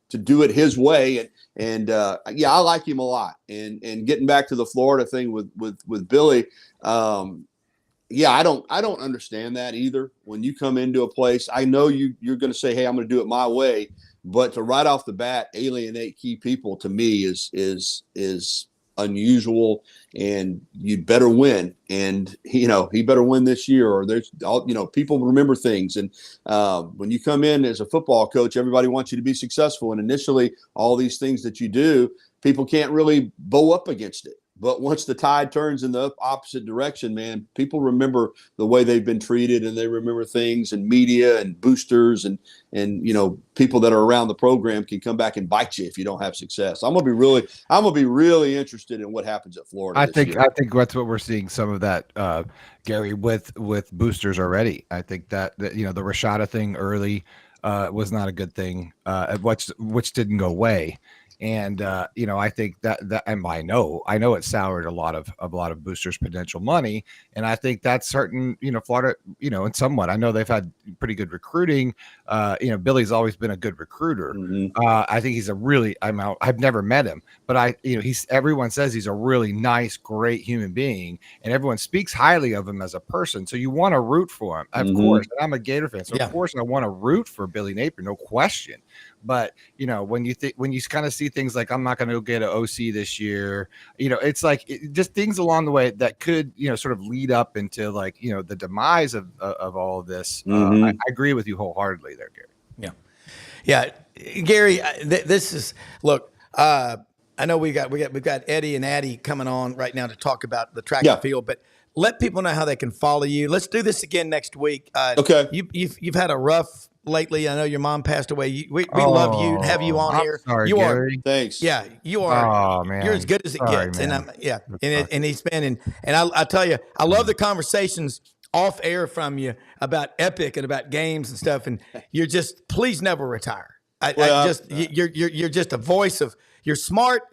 to do it his way. And I like him a lot. And getting back to the Florida thing with Billy, I don't understand that either. When you come into a place, I know you're going to say, hey, I'm going to do it my way. But to right off the bat alienate key people to me is unusual, and you better win. And he better win this year, or there's people remember things. And when you come in as a football coach, everybody wants you to be successful. And initially, all these things that you do, people can't really bow up against it. But once the tide turns in the opposite direction, man, people remember the way they've been treated, and they remember things, and media and boosters and people that are around the program can come back and bite you if you don't have success. I'm gonna be really interested in what happens at Florida. I think that's what we're seeing some of that, Gary, with boosters already. I think that the Rashada thing early was not a good thing, which didn't go away. And I think that and I know it soured a lot of boosters' potential money, and I think that's certain. Florida, and somewhat. I know they've had pretty good recruiting. Billy's always been a good recruiter. Mm-hmm. I think he's I've never met him, but everyone says he's a really nice, great human being, and everyone speaks highly of him as a person. So you want to root for him, of course. And I'm a Gator fan, so of course I want to root for Billy Napier, no question. But when you kind of see things like, I'm not going to go get an OC this year, it's like just things along the way that could sort of lead up into the demise of all of this. I agree with you wholeheartedly there, Gary. Yeah, Gary. This is look. I know we've got Eddie and Addie coming on right now to talk about the track and field, but let people know how they can follow you. Let's do this again next week. Okay. You've had a rough lately. I know your mom passed away. We love you, have you on here. Sorry, you Gary. are. Thanks. Yeah, you are. Oh man, you're as good as it gets. Man. And he's been and I tell you, I love the conversations off air from you about Epic and about games and stuff. And please never retire. You're just a voice of. You're smart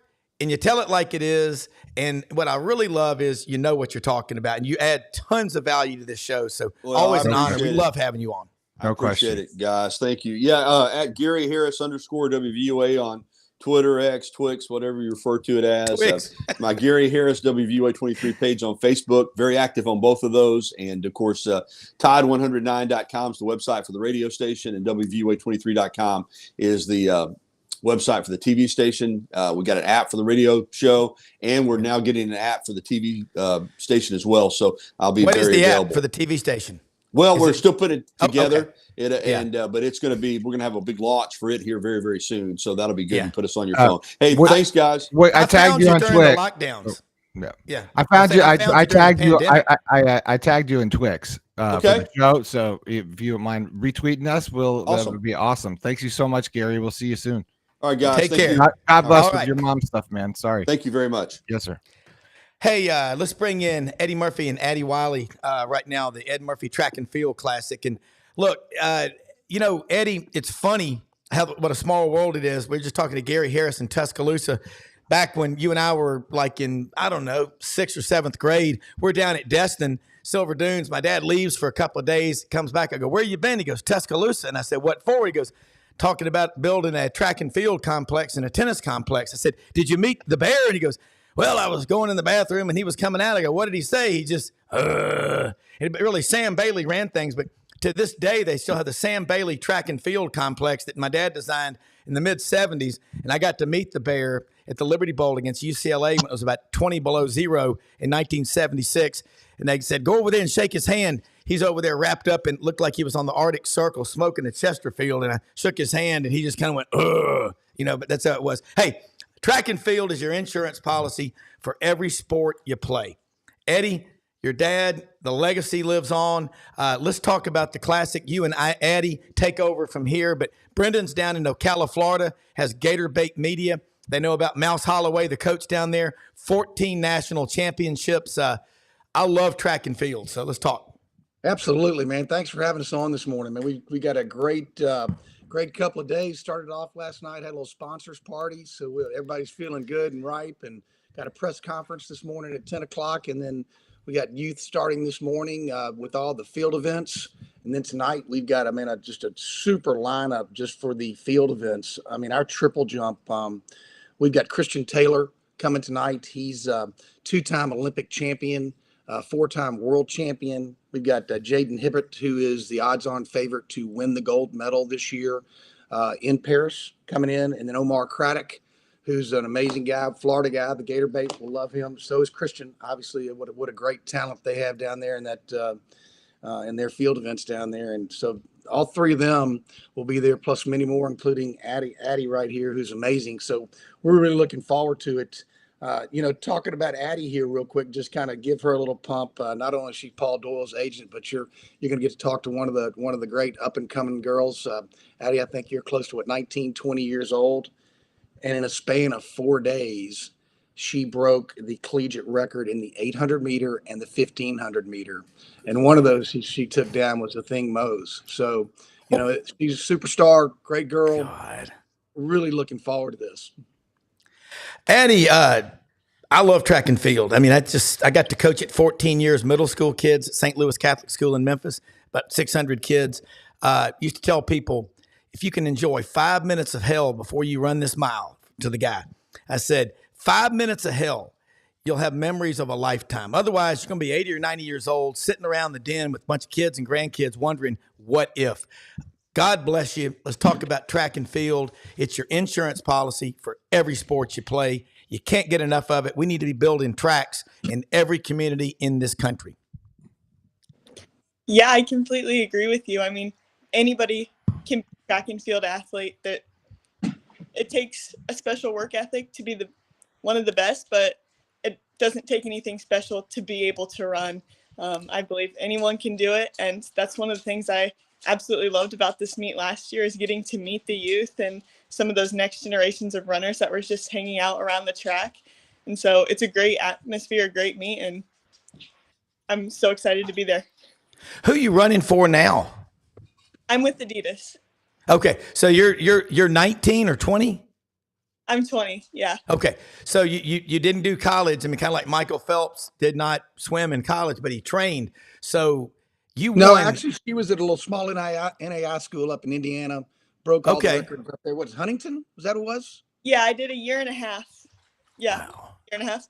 and you tell it like it is. And what I really love is what you're talking about, and you add tons of value to this show. So always an honor. We love having you on. I appreciate it, guys. Thank you. Yeah, at Gary Harris _WVUA on Twitter, X, Twix, whatever you refer to it as. My Gary Harris WVUA 23 page on Facebook. Very active on both of those. And, of course, Tide109.com is the website for the radio station, and WVUA23.com is the website for the TV station. We got an app for the radio show, and we're now getting an app for the TV station as well. So I'll be very available. What is the app for the TV station? Well, we're still putting it together, but it's going to be. We're going to have a big launch for it here very, very soon. So that'll be good. And put us on your phone. Hey, thanks, guys. I tagged you on Twix. Lockdowns. Yeah. I found you. I tagged you. I tagged you in Twix for the show. So if you don't mind retweeting us, that would be awesome. Thanks you so much, Gary. We'll see you soon. All right, guys. Take care. God bless with your mom stuff, man. Sorry. Thank you very much. Yes, sir. Hey, let's bring in Eddie Murphy and Addie Wiley right now, the Ed Murphy Track and Field Classic. And look, Eddie, it's funny what a small world it is. We were just talking to Gary Harris in Tuscaloosa back when you and I were like in, 6th or 7th grade. We're down at Destin, Silver Dunes. My dad leaves for a couple of days, comes back. I go, where you been? He goes, Tuscaloosa. And I said, what for? He goes, talking about building a track and field complex and a tennis complex. I said, did you meet the bear? And he goes, well, I was going in the bathroom and he was coming out. I go, what did he say? He just, really, Sam Bailey ran things. But to this day, they still have the Sam Bailey Track and Field Complex that my dad designed in the mid-'70s. And I got to meet the bear at the Liberty Bowl against UCLA when it was about 20 below zero in 1976. And they said, go over there and shake his hand. He's over there wrapped up and looked like he was on the Arctic Circle smoking a Chesterfield. And I shook his hand and he just kind of went, but that's how it was. Hey, track and field is your insurance policy for every sport you play. Eddie, your dad, the legacy lives on. Let's talk about the classic. You and Addie take over from here. But Brendan's down in Ocala, Florida, has Gator Bait Media. They know about Mouse Holloway, the coach down there, 14 national championships. I love track and field, so let's talk. Absolutely, man. Thanks for having us on this morning, man. We got a great couple of days. Started off last night, had a little sponsors party, so everybody's feeling good and ripe, and got a press conference this morning at 10 o'clock, and then we got youth starting this morning with all the field events, and then tonight we've got just a super lineup just for the field events. Our triple jump, we've got Christian Taylor coming tonight. He's a two-time Olympic champion, four-time world champion. We've got Jaden Hibbert, who is the odds-on favorite to win the gold medal this year in Paris, coming in. And then Omar Craddock, who's an amazing guy, Florida guy. The Gator Bait will love him. So is Christian. Obviously, what a great talent they have down there in that in their field events down there. And so all three of them will be there, plus many more, including Addie right here, who's amazing. So we're really looking forward to it. Talking about Addie here real quick, just kind of give her a little pump. Not only is she Paul Doyle's agent, but you're going to get to talk to one of the great up and coming girls. Addie, I think you're close to 19, 20 years old. And in a span of 4 days, she broke the collegiate record in the 800 meter and the 1500 meter. And one of those she took down was the Thing Mose. So, she's a superstar, great girl. God. Really looking forward to this. Addie, I love track and field. I mean, I got to coach it 14 years, middle school kids at St. Louis Catholic School in Memphis, about 600 kids. Used to tell people, if you can enjoy 5 minutes of hell before you run this mile, to the guy, I said, 5 minutes of hell, you'll have memories of a lifetime. Otherwise, you're going to be 80 or 90 years old, sitting around the den with a bunch of kids and grandkids wondering, what if? God bless you. Let's talk about track and field. It's your insurance policy for every sport you play. You can't get enough of it. We need to be building tracks in every community in this country. Yeah, I completely agree with you. I mean, anybody can be a track and field athlete. That it takes a special work ethic to be one of the best, but it doesn't take anything special to be able to run. I believe anyone can do it, and that's one of the things I absolutely loved about this meet last year, is getting to meet the youth and some of those next generations of runners that were just hanging out around the track. And so it's a great atmosphere, a great meet, and I'm so excited to be there. Who are you running for now? I'm with Adidas. Okay, so you're 19 or 20? I'm 20, yeah. Okay, so you didn't do college. I mean, kind of like Michael Phelps did not swim in college, but he trained. So No, actually, she was at a little small NAI school up in Indiana. Broke all the records up there. What's Huntington? Was that what it was? Yeah, I did a year and a half. Yeah, wow. Year and a half.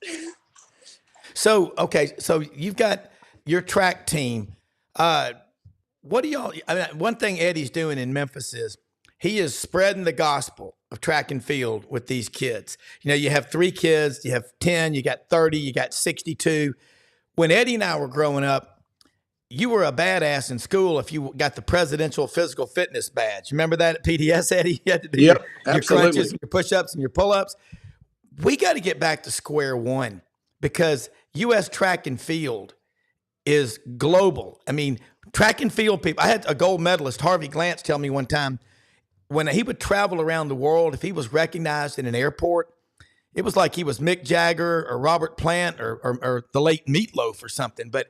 So, okay, so you've got your track team. What do y'all? I mean, one thing Eddie's doing in Memphis is he is spreading the gospel of track and field with these kids. You have 3 kids, you have 10, you got 30, you got 62. When Eddie and I were growing up, you were a badass in school if you got the presidential physical fitness badge. Remember that at PDS, Eddie? You had to do your crunches and your push-ups and your pull-ups. We got to get back to square one, because U.S. track and field is global. I mean, track and field people. I had a gold medalist, Harvey Glantz, tell me one time, when he would travel around the world, if he was recognized in an airport, it was like he was Mick Jagger or Robert Plant or the late Meatloaf or something. But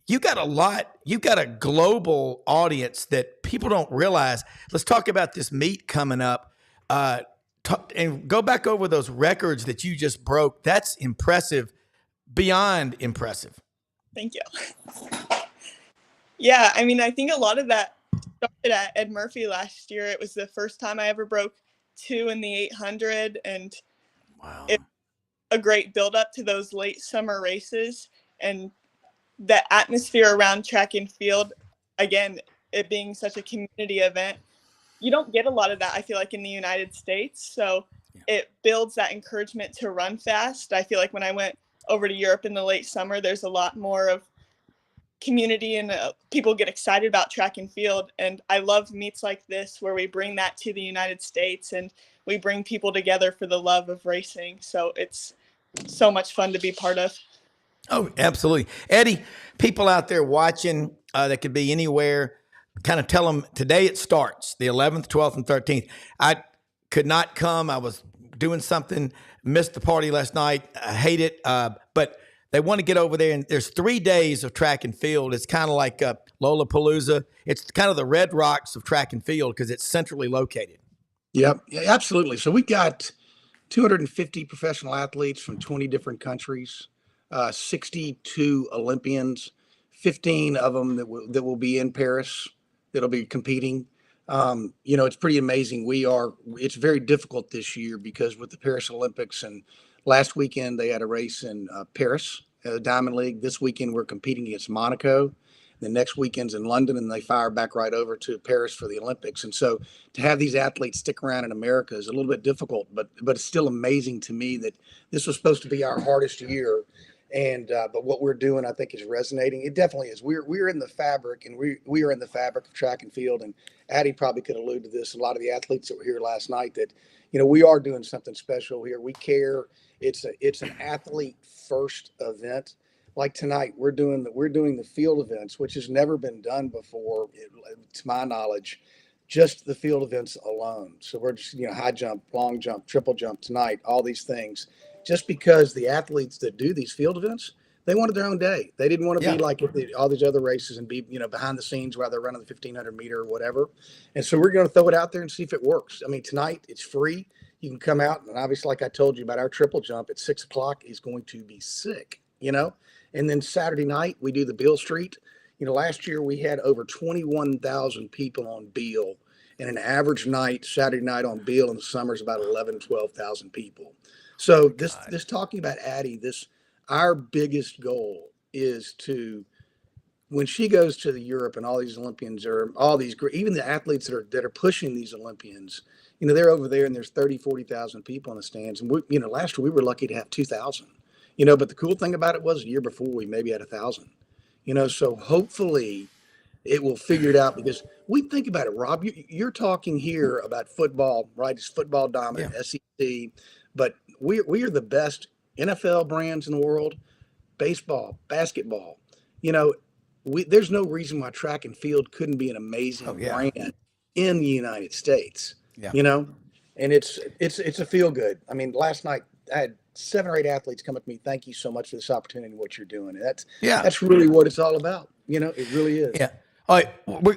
you got a global audience that people don't realize. Let's talk about this meet coming up. And go back over those records that you just broke. That's impressive, beyond impressive. Thank you. Yeah, I mean, I think a lot of that started at Ed Murphey last year. It was the first time I ever broke 2 in the 800, and wow, it was a great build up to those late summer races, and the atmosphere around track and field, again, it being such a community event. You don't get a lot of that, I feel like, in the United States. So it builds that encouragement to run fast. I feel like when I went over to Europe in the late summer, there's a lot more of community and people get excited about track and field. And I love meets like this where we bring that to the United States and we bring people together for the love of racing. So it's so much fun to be part of. Oh, absolutely. Eddie, people out there watching that could be anywhere, kind of tell them today it starts, the 11th, 12th, and 13th. I could not come. I was doing something, missed the party last night. I hate it. But they want to get over there, and there's 3 days of track and field. It's kind of like Lollapalooza. It's kind of the Red Rocks of track and field because it's centrally located. Yep, yeah, absolutely. So we got 250 professional athletes from 20 different countries, 62 Olympians, 15 of them that will be in Paris, that'll be competing. It's pretty amazing. It's very difficult this year because with the Paris Olympics, and last weekend they had a race in Paris, Diamond League. This weekend we're competing against Monaco. The next weekend's in London, and they fire back right over to Paris for the Olympics. And so to have these athletes stick around in America is a little bit difficult, but it's still amazing to me that this was supposed to be our hardest year. And but what we're doing, I think, is resonating. It definitely is. We're in the fabric, and we are in the fabric of track and field. And Addie probably could allude to this. A lot of the athletes that were here last night, that we are doing something special here. We care. It's an athlete first event. Like tonight, we're doing the field events, which has never been done before, to my knowledge. Just the field events alone. So we're just high jump, long jump, triple jump tonight. All these things. Just because the athletes that do these field events, they wanted their own day. They didn't want to be like all these other races and be, behind the scenes while they're running the 1,500 meter or whatever. And so we're going to throw it out there and see if it works. I mean, tonight it's free. You can come out, and obviously, like I told you about our triple jump at 6 o'clock is going to be sick, And then Saturday night we do the Beale Street. Last year we had over 21,000 people on Beale, and an average night, Saturday night on Beale in the summer is about 11, 12,000 people. So this talking about Addie, our biggest goal is to, when she goes to the Europe and all these Olympians or all these, even the athletes that are pushing these Olympians, they're over there and there's 30, 40,000 people in the stands. And last year we were lucky to have 2,000, but the cool thing about it was the year before we maybe had 1,000, so hopefully it will figure it out, because we think about it, Rob, you're talking here about football, right? It's football dominant, SEC, but we are the best NFL brands in the world, baseball, basketball. There's no reason why track and field couldn't be an amazing brand in the United States. And it's a feel good. I mean, last night I had 7 or 8 athletes come up to me. Thank you so much for this opportunity and what you're doing. And that's really what it's all about. It really is. Yeah. All right,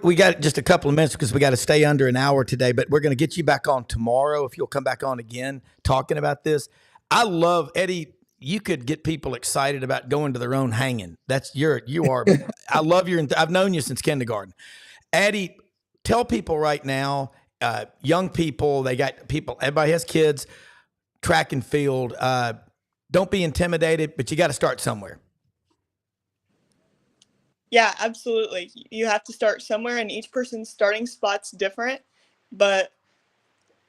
we got just a couple of minutes because we got to stay under an hour today, but we're going to get you back on tomorrow if you'll come back on again talking about this. I love, Eddie, you could get people excited about going to their own hanging. You are, I love I've known you since kindergarten. Eddie, tell people right now, young people, they got people, everybody has kids, track and field. Don't be intimidated, but you got to start somewhere. Yeah, absolutely. You have to start somewhere, and each person's starting spot's different, but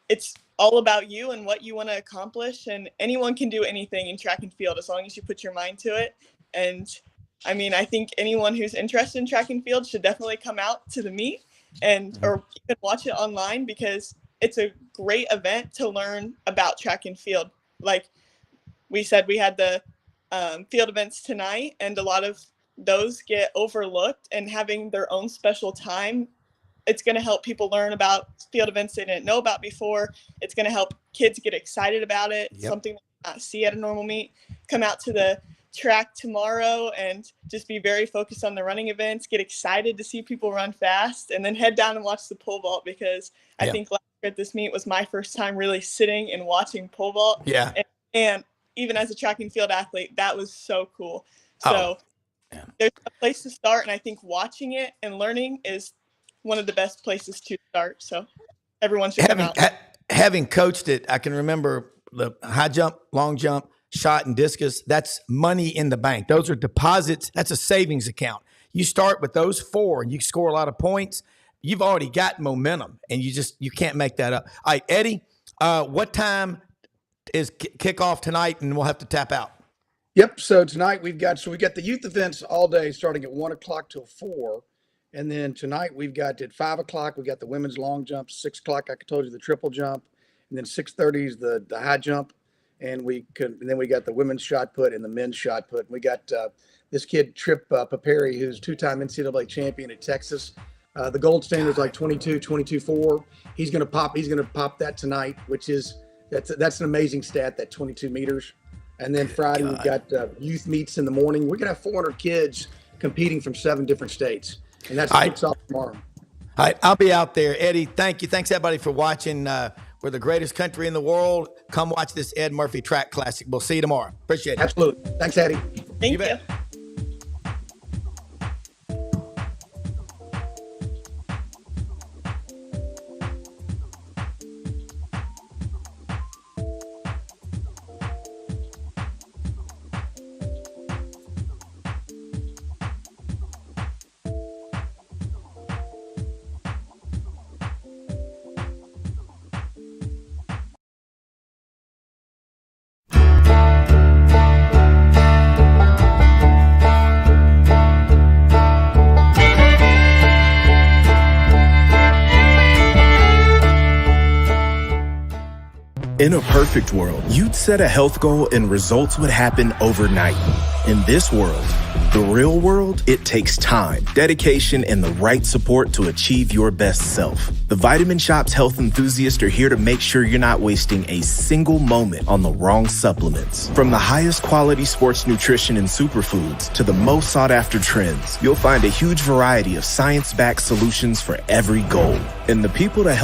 it's all about you and what you want to accomplish. And anyone can do anything in track and field as long as you put your mind to it. And I mean, I think anyone who's interested in track and field should definitely come out to the meet or even watch it online, because it's a great event to learn about track and field. Like we said, we had the field events tonight, and a lot of those get overlooked, and having their own special time, it's going to help people learn about field events they didn't know about before. It's going to help kids get excited about it. Something they not see at a normal meet. Come out to the track tomorrow and just be very focused on the running events, get excited to see people run fast, and then head down and watch the pole vault, because I think last year at this meet was my first time really sitting and watching pole vault. Yeah. And even as a track and field athlete, that was so cool. So there's a place to start, and I think watching it and learning is one of the best places to start. So everyone should come out. Having coached it, I can remember the high jump, long jump, shot, and discus. That's money in the bank. Those are deposits. That's a savings account. You start with those 4 and you score a lot of points. You've already got momentum, and you can't make that up. All right, Eddie, what time is kickoff tonight, and we'll have to tap out? Yep. So tonight we've got the youth events all day, starting at 1 o'clock till 4. And then tonight we've got at 5 o'clock, we got the women's long jump, 6 o'clock, I told you, the triple jump, and then 6:30 is the high jump. And then we got the women's shot put and the men's shot put. And we got this kid, Trip Paperi, who's 2-time NCAA champion at Texas. The gold standard is like 22.4. He's going to pop that tonight, which is, that's an amazing stat, that 22 meters. And then Friday, we've got youth meets in the morning. We're going to have 400 kids competing from 7 different states. And that's kicks off tomorrow. All right, I'll be out there. Eddie, thank you. Thanks, everybody, for watching. We're the greatest country in the world. Come watch this Ed Murphy Track Classic. We'll see you tomorrow. Appreciate it. Absolutely. Thanks, Eddie. Thank you. Bet. In a perfect world, you'd set a health goal and results would happen overnight. In this world, the real world, it takes time, dedication, and the right support to achieve your best self. The Vitamin Shop's health enthusiasts are here to make sure you're not wasting a single moment on the wrong supplements. From the highest quality sports nutrition and superfoods to the most sought after trends, you'll find a huge variety of science-backed solutions for every goal. And the people that help